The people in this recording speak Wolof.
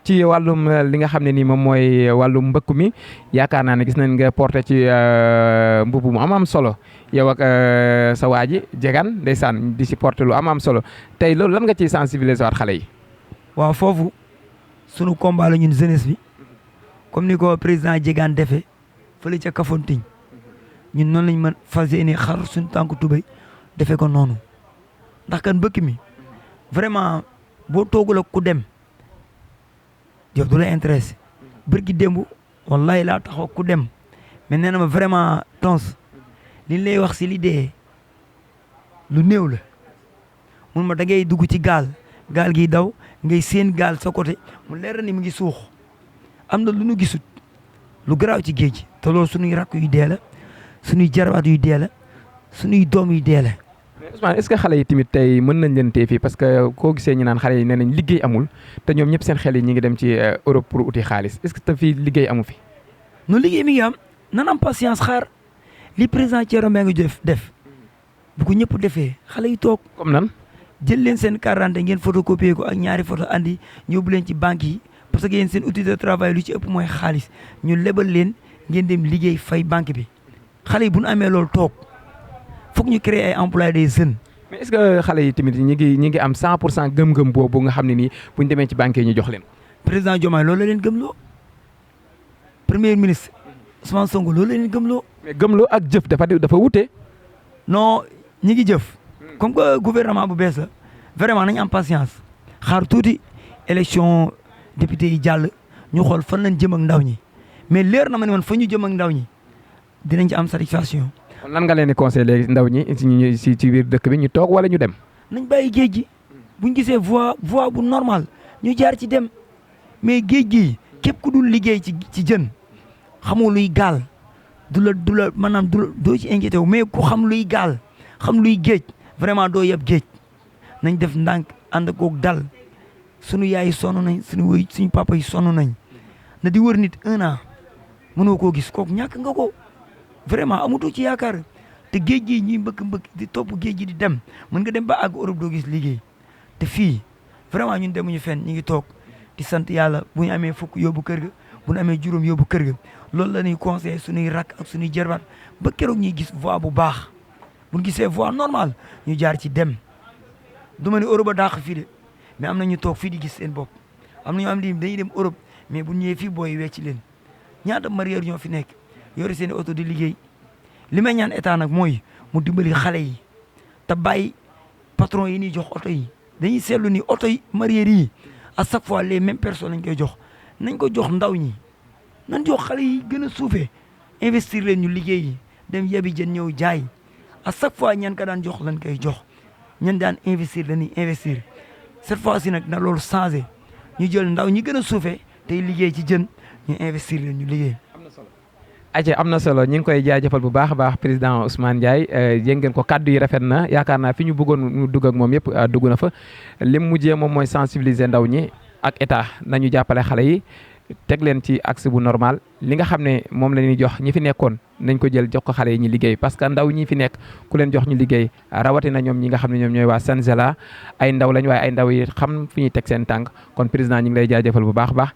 ci wàllum li nga xam ne nii moom mooy wàllum mbëkk mi yaakaar naa ne gis nañ nga porté ci mbubb mu am solo yow ak sa waa ji Diegane ndeysaan di si porté lu am solo tey loolu lan nga ciy sensibiliser waat xale yi. waaw foofu sunu combat la ñun jeunesse bi comme ni ko président Diegane defee fële ca Kafountine ñun noonu lañ mën fas yéene xar suñu tànku tubéy defee ko noonu ndax kan mbëkk mi vraiment boo toogul ak ku dem. yow du la intéressé bërki démb wallahi laa taxaw ku dem mais nee na ma vraiment tons li ñu lay wax si li dee lu néew la mun ma da ngay dugg ci gaal gi daw ngay seen gaal sa côté mu leer ni mu ngi suux am na lu nu gisut lu garaaw ci géej gi te loolu suñuy rakk yu dee la suñuy jarbaat yu dee la suñuy doom yu dee la. mais Ousmane est-ce que xale yi tamit tey mën nañ leen tee fii parce que koo gisee ñu naan xale yi nee nañ liggéey amul te ñoom ñëpp seen xel yi ñi ngi dem ci Europe pour uti xaalis est-ce que te fii liggéey amu fi. non liggéey mi ngi am nan am patience xaar li président Thierno Mbengue def bu ko ñëpp defee xale yi toog. comme nan. jël leen seen carte ngeen photocopier ko ak ñaari photo andi ñëw leen ci banque yi parce que yéen seen outil de travail lu ci ëpp mooy xaalis ñu lebal leen ngeen dem liggéey fay banque bi xale yi bu ñu amee loolu toog. foog ñu créer ay emplois des jeunes. mais est-ce que xale yi tamit ñi ngi am 100% gëm-gëm boobu nga xam ne nii bu ñu demee ci banque yi ñu jox leen. président Diomaye loolu la leen gëmloo premier ministre Ousmane Sonko loolu la leen gëmloo. mais gëmloo ak jëf dafa wute. non ñi ngi jëf. comme que gouvernement bu bees la vraiment nañu am patience xaar tuuti élection député yi jàll ñu xool fan lañ jëm ak ndaw ñi mais leer na ma ne man fa ñu jëm ak ndaw ñi dinañ ci am satisfaction. kon lan nga leen di conseillé ndaw ñi ci biir dëkk bi ñu toog wala ñu dem. nañ bàyyi géej gi buñ gisee voie bu normal ñu jaar ci dem mais géej gi képp ku dul liggéey ci jën xamoo luy gaal du la maanaam doo ci inquiété wu mais ku xam luy gaal xam luy géej vraiment doo yeb géej nañ def ndànk ànd koog dal sunu yaay yi sonn nañ suñu papa yi sonn nañ na di wër nit 1 an mënoo koo gis kooku ñàkk nga ko. vraiment amutoo ci yaakaar te géej gi ñuy mbëkk di topp géej gi di dem mën nga dem ba àgg Europe doo gis liggéey te fii vraiment ñun demuñu fenn ñu ngi toog di sant yàlla bu ñu amee fukk yóbbu kër ga bu ñu amee juróom yóbbu kër ga loolu la ñuy conseillé suñuy rakk ak suñuy jarbaat ba keroog ñuy gis voie bu baax bu ñu gisee voie normal ñu jaar ci dem du ma ne Europe a dàq fii de mais am na ñu toog fii di gis seen bopp am na ñoo am dañuy dem Europe mais bu ñëwee fii booy wecci leen ñaata marieur ñoo fi nekk. yore seen oto di liggéey li may ñaan état nag mooy mu dimbali xale yi te bàyyi patron yi ñuy jox oto yi dañuy seetlu ni oto yi mareyeur yi à chaque fois les mêmes personnes lañ koy jox nañ ko jox ndaw ñi nañ jox xale yi gën a suufee investir leen ñu liggéey yi dem yebi jën ñëw jaay à chaque fois ñan ka daan jox lañ koy jox ñan daan investir dañuy investir cette fois ci nag na loolu changé ñu jël ndaw ñi gën a suufee tey liggéey ci jën ñu investir leen ñu liggéey. ace am na solo ñu ngi koy jaajëfal bu baax a baax président Ousmane Ndiaye dégg ngeen ko kaddu yi rafet na yaakaar naa fi ñu bëggoon mu dugg ak moom yëpp dugg na fa lim mujjee moom mooy sensibiliser ndaw ñi ak état nañu jàppale xale yi teg leen ci axe bu normal li nga xam ne moom la ñuy jox ñi fi nekkoon nañ ko jël jox ko xale yi ñu liggéey parce que ndaw ñi fi nekk ku leen jox ñu liggéey rawatina ñoom ñi nga xam ne ñoom ñooy waa Sanzala ay ndaw lañ waaye ay ndaw yi xam fi ñuy teg seen tànk kon président ñu ngi lay jaajëfal bu baax a baax